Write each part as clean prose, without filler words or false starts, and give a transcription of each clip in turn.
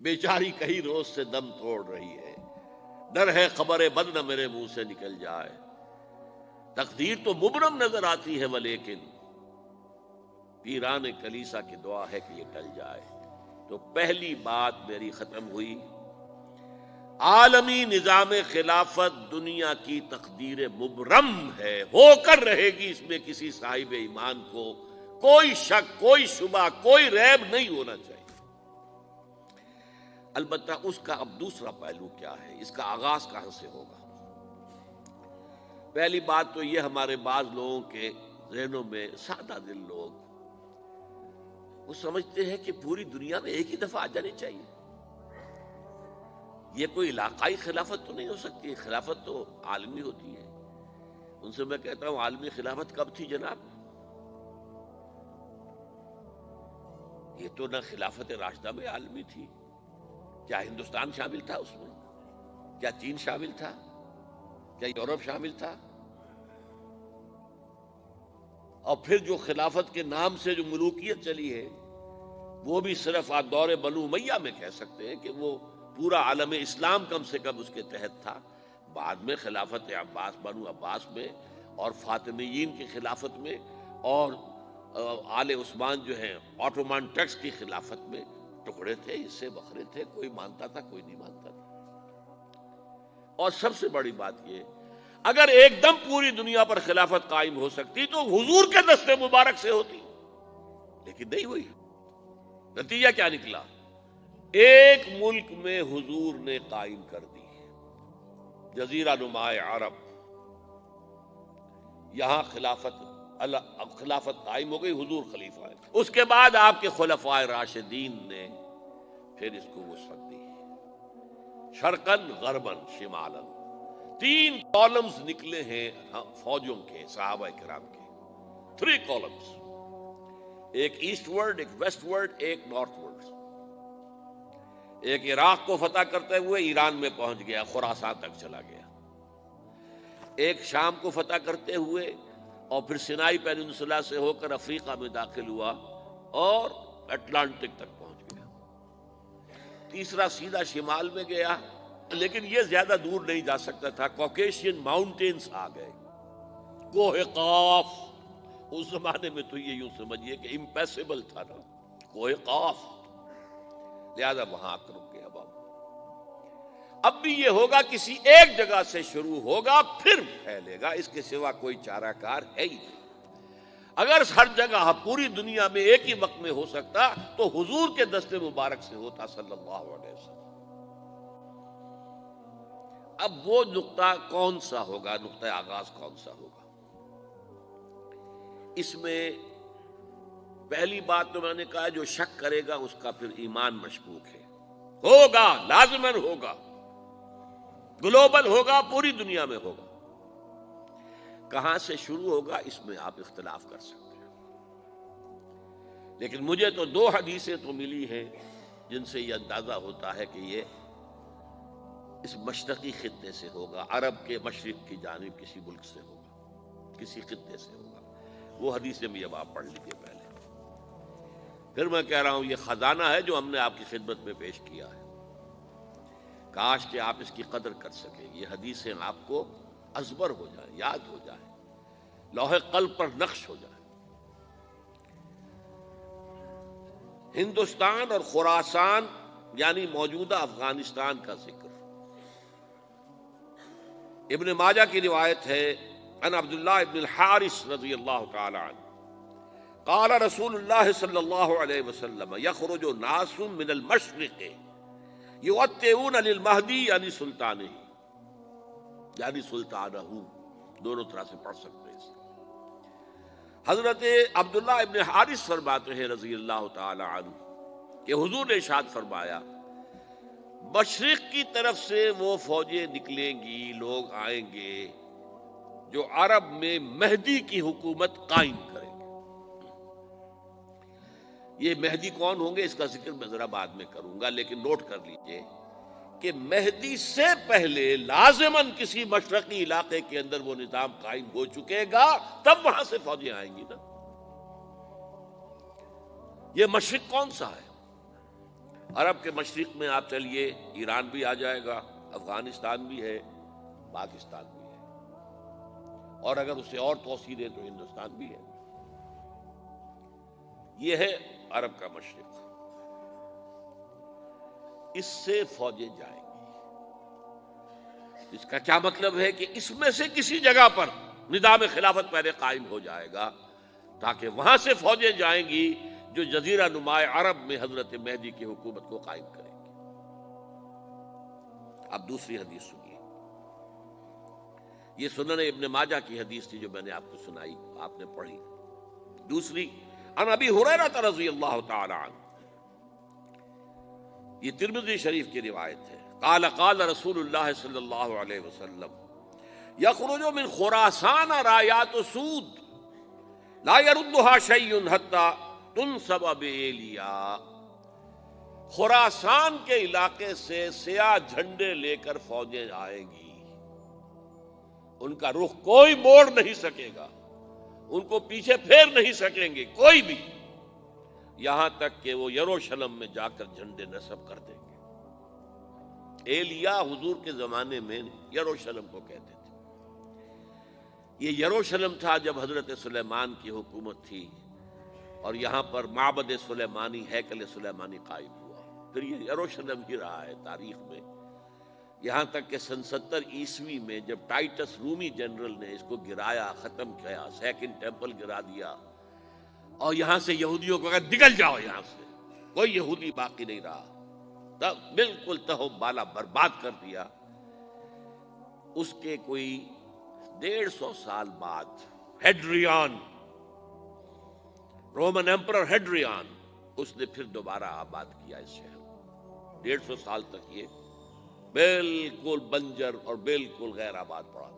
بیچاری کئی روز سے دم توڑ رہی ہے، ڈر ہے خبر بد نہ میرے منہ سے نکل جائے، تقدیر تو مبرم نظر آتی ہے ولیکن پیران کلیسا کی دعا ہے کہ یہ ٹل جائے۔ تو پہلی بات میری ختم ہوئی، عالمی نظام خلافت دنیا کی تقدیر مبرم ہے، ہو کر رہے گی، اس میں کسی صاحب ایمان کو کوئی شک، کوئی شبہ، کوئی ریب نہیں ہونا چاہیے۔ البتہ اس کا اب دوسرا پہلو کیا ہے، اس کا آغاز کہاں سے ہوگا؟ پہلی بات تو یہ، ہمارے بعض لوگوں کے ذہنوں میں، سادہ دل لوگ وہ سمجھتے ہیں کہ پوری دنیا میں ایک ہی دفعہ آ جانی چاہیے، یہ کوئی علاقائی خلافت تو نہیں ہو سکتی، خلافت تو عالمی ہوتی ہے۔ ان سے میں کہتا ہوں عالمی خلافت کب تھی جناب؟ یہ تو نہ خلافت راشدہ میں عالمی تھی، کیا ہندوستان شامل تھا اس میں؟ کیا چین شامل تھا؟ کیا یورپ شامل تھا؟ اور پھر جو خلافت کے نام سے جو ملوکیت چلی ہے وہ بھی صرف آپ دور بنو امیہ میں کہہ سکتے ہیں کہ وہ پورا عالم اسلام کم سے کم اس کے تحت تھا۔ بعد میں خلافت عباس، بنو عباس میں اور فاطمیین کی خلافت میں اور آل عثمان جو ہیں آٹومان ٹرکس کی خلافت میں ٹکڑے تھے، حصے بکھرے تھے، کوئی مانتا تھا کوئی نہیں مانتا تھا۔ اور سب سے بڑی بات یہ، اگر ایک دم پوری دنیا پر خلافت قائم ہو سکتی تو حضور کے دست مبارک سے ہوتی، لیکن نہیں ہوئی۔ نتیجہ کیا نکلا؟ ایک ملک میں حضور نے قائم کر دی، جزیرہ نما عرب، یہاں خلافت قائم ہو گئی، حضور خلیفہ ہے۔ اس کے بعد آپ کے خلفائے راشدین نے پھر اس کو وسعت دی، شرقاً غرباً شمالاً، 3 کالمز نکلے ہیں فوجوں کے، صحابہ کرام کے، 3 کالمز، ایک ایسٹ ورڈ، ایک ویسٹ ورڈ، ایک نارتھ ورڈ۔ ایک عراق کو فتح کرتے ہوئے ایران میں پہنچ گیا، خراسان تک چلا گیا۔ ایک شام کو فتح کرتے ہوئے اور پھر سینائی پیننسولا سے ہو کر افریقہ میں داخل ہوا اور اٹلانٹک تک پہنچ گیا۔ تیسرا سیدھا شمال میں گیا، لیکن یہ زیادہ دور نہیں جا سکتا تھا، کوکیشین ماؤنٹینز آ گئے، کوہ قاف۔ اس زمانے میں تو یہ یوں سمجھیے کہ امپیسیبل تھا نا، کوہ قاف، لہذا وہاں رک گیا۔ اب بھی یہ ہوگا، کسی ایک جگہ سے شروع ہوگا پھر پھیلے گا، اس کے سوا کوئی چارہ کار ہے ہی نہیں۔ اگر ہر جگہ پوری دنیا میں ایک ہی وقت میں ہو سکتا تو حضور کے دست مبارک سے ہوتا صلی اللہ علیہ وسلم۔ اب وہ نقطہ کون سا ہوگا، نقطہ آغاز کون سا ہوگا؟ اس میں پہلی بات تو میں نے کہا، جو شک کرے گا اس کا پھر ایمان مشکوک ہے۔ ہوگا، لازماً ہوگا، گلوبل ہوگا، پوری دنیا میں ہوگا۔ کہاں سے شروع ہوگا اس میں آپ اختلاف کر سکتے ہیں، لیکن مجھے تو 2 حدیثیں تو ملی ہیں جن سے یہ اندازہ ہوتا ہے کہ یہ اس مشرقی خطے سے ہوگا، عرب کے مشرق کی جانب کسی ملک سے ہوگا، کسی خطے سے ہوگا۔ وہ حدیثیں بھی اب آپ پڑھ لیجیے پہلے۔ پھر میں کہہ رہا ہوں یہ خزانہ ہے جو ہم نے آپ کی خدمت میں پیش کیا ہے، کاش کہ آپ اس کی قدر کر سکیں، یہ حدیثیں آپ کو ازبر ہو جائیں، یاد ہو جائیں، لوح قلب پر نقش ہو جائیں۔ ہندوستان اور خراسان یعنی موجودہ افغانستان کا ذکر ابن ماجہ کی روایت ہے، عن عبداللہ ابن الحارث رضی اللہ تعالی عنہ قال رسول اللہ صلی اللہ علیہ وسلم یخرج ناس من المشرق یؤتئون للمہدی یعنی سلطانہ، یعنی سلطانہ، دونوں طرح سے پڑھ سکتے ہیں۔ حضرت عبداللہ ابن حارث فرماتے ہیں رضی اللہ تعالی عنہ کہ حضور نے ارشاد فرمایا، مشرق کی طرف سے وہ فوجیں نکلیں گی، لوگ آئیں گے جو عرب میں مہدی کی حکومت قائم کریں گے۔ یہ مہدی کون ہوں گے اس کا ذکر میں ذرا بعد میں کروں گا، لیکن نوٹ کر لیجئے کہ مہدی سے پہلے لازماً کسی مشرقی علاقے کے اندر وہ نظام قائم ہو چکے گا، تب وہاں سے فوجیں آئیں گی نا۔ یہ مشرق کون سا ہے؟ عرب کے مشرق میں آپ چلیے، ایران بھی آ جائے گا، افغانستان بھی ہے، پاکستان بھی ہے، اور اگر اسے اور توسیع دیں تو ہندوستان بھی ہے۔ یہ ہے عرب کا مشرق، اس سے فوجیں جائیں گی۔ اس کا کیا مطلب ہے کہ اس میں سے کسی جگہ پر نظام خلافت پہلے قائم ہو جائے گا، تاکہ وہاں سے فوجیں جائیں گی جو جزیرہ نما عرب میں حضرت مہدی کی حکومت کو قائم کریں گی۔ اب دوسری حدیث سنیے، یہ سنن ابن ماجہ کی حدیث تھی جو میں نے آپ کو سنائی، آپ نے پڑھی۔ دوسری، عن ابی ہریرہ رضی اللہ تعالی عنہ، یہ ترمذی شریف کی روایت ہے، قال قال رسول اللہ صلی اللہ علیہ وسلم یخرج من خراسان رایات سود لا يردها شیء حتی تنصب بإیلیا۔ خراسان کے علاقے سے سیاہ جھنڈے لے کر فوجیں آئیں گی، ان کا رخ کوئی موڑ نہیں سکے گا، ان کو پیچھے پھیر نہیں سکیں گے کوئی بھی، یہاں تک کہ وہ یروشلم میں جا کر جھنڈے نصب کر دیں گے۔ ایلیا حضور کے زمانے میں یروشلم کو کہتے تھے۔ یہ یروشلم تھا جب حضرت سلیمان کی حکومت تھی، اور یہاں پر معبد سلیمانی، ہیکل سلیمانی قائم ہوا، پھر یہ یروشلم ہی رہا ہے تاریخ میں، یہاں تک کہ سن 70 عیسوی میں جب ٹائٹس رومی جنرل نے اس کو گرایا، ختم کیا، سیکنڈ ٹیمپل گرا دیا، اور یہاں سے یہودیوں کو کہا نکل جاؤ، یہاں سے کوئی یہودی باقی نہیں رہا، تب بالکل تہو بالا برباد کر دیا۔ اس کے کوئی 150 سال بعد ہیڈریان، رومن ایمپرر ہیڈریان، اس نے پھر دوبارہ آباد کیا اس شہر کو۔ 150 سال تک یہ بالکل بنجر اور بالکل غیر آباد پڑا تھا۔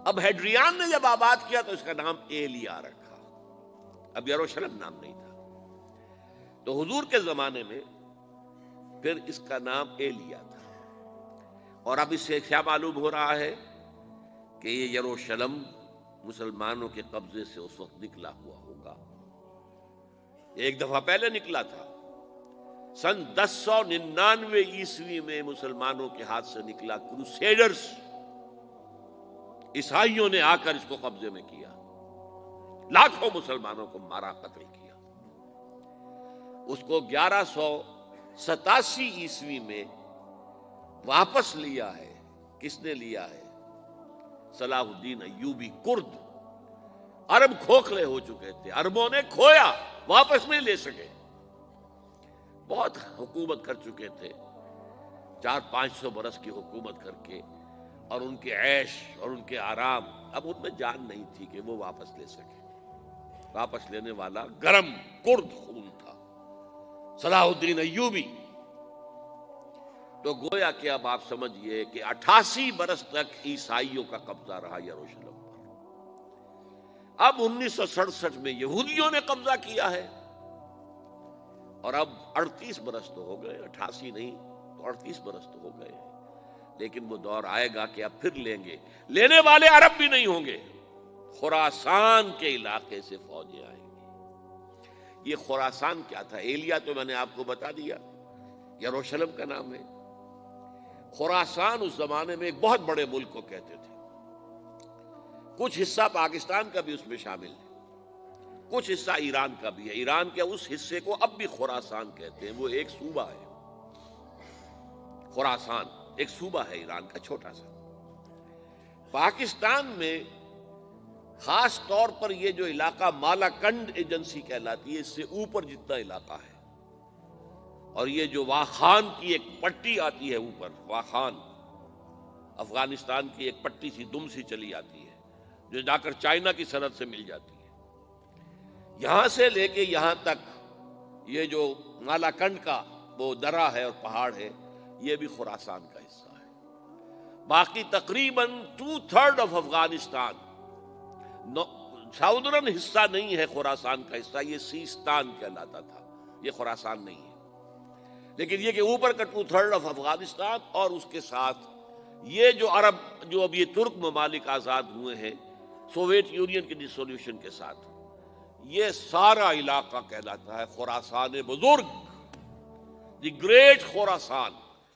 اب ہیڈریان نے جب آباد کیا تو اس کا نام ایلیا رکھا، اب یروشلم نام نہیں تھا۔ تو حضور کے زمانے میں پھر اس کا نام ایلیا تھا، اور اب اس سے کیا معلوم ہو رہا ہے کہ یہ یروشلم مسلمانوں کے قبضے سے اس وقت نکلا ہوا ہوگا۔ ایک دفعہ پہلے نکلا تھا، سن 1099 عیسوی میں مسلمانوں کے ہاتھ سے نکلا، کروسیڈرز، عیسائیوں نے آ کر اس کو قبضے میں کیا، لاکھوں مسلمانوں کو مارا، قتل کیا۔ اس کو 1187 عیسوی میں واپس لیا ہے۔ کس نے لیا ہے؟ صلاح الدین ایوبی، کرد۔ عرب کھوکھلے ہو چکے تھے، عربوں نے کھویا، واپس نہیں لے سکے، بہت حکومت کر چکے تھے، 400-500 برس کی حکومت کر کے، اور ان کے عیش اور ان کے آرام، اب ان میں جان نہیں تھی کہ وہ واپس لے سکے۔ واپس لینے والا گرم کرد خون تھا، صلاح الدین ایوبی۔ تو گویا کہ اب آپ سمجھئے کہ 88 برس تک عیسائیوں کا قبضہ رہا یروشلم پر۔ اب 1967 میں یہودیوں نے قبضہ کیا ہے، اور اب 38 برس تو ہو گئے، 88 نہیں تو 38 برس تو ہو گئے، لیکن وہ دور آئے گا کہ اب پھر لیں گے۔ لینے والے عرب بھی نہیں ہوں گے، خراسان کے علاقے سے فوجیں آئیں گی۔ یہ خراسان کیا تھا؟ ایلیا تو میں نے آپ کو بتا دیا، یروشلم کا نام ہے۔ خراسان اس زمانے میں ایک بہت بڑے ملک کو کہتے تھے، کچھ حصہ پاکستان کا بھی اس میں شامل ہے، کچھ حصہ ایران کا بھی ہے۔ ایران کے اس حصے کو اب بھی خراسان کہتے ہیں، وہ ایک صوبہ ہے۔ خراسان ایک صوبہ ہے ایران کا، چھوٹا سا۔ پاکستان میں خاص طور پر یہ جو علاقہ مالاکنڈ ایجنسی کہلاتی ہے، اس سے اوپر جتنا علاقہ ہے، اور یہ جو واخان کی ایک پٹی آتی ہے اوپر، واخان افغانستان کی ایک پٹی سی دم سی چلی آتی ہے جو جا کر چائنا کی سرحد سے مل جاتی ہے، یہاں سے لے کے یہاں تک یہ جو مالاکنڈ کا وہ درہ ہے اور پہاڑ ہے، یہ بھی خراسان کا حصہ ہے۔ باقی تقریباً 2/3 آف افغانستان، ساؤدرن حصہ نہیں ہے خراسان کا حصہ، یہ سیستان کہلاتا تھا، یہ خراسان نہیں ہے۔ لیکن یہ کہ اوپر کا 2/3 آف افغانستان، اور اس کے ساتھ یہ جو عرب، جو اب یہ ترک ممالک آزاد ہوئے ہیں سوویت یونین کی ڈسولوشن کے ساتھ، یہ سارا علاقہ کہلاتا ہے خراسان بزرگ۔ The great خوراسان.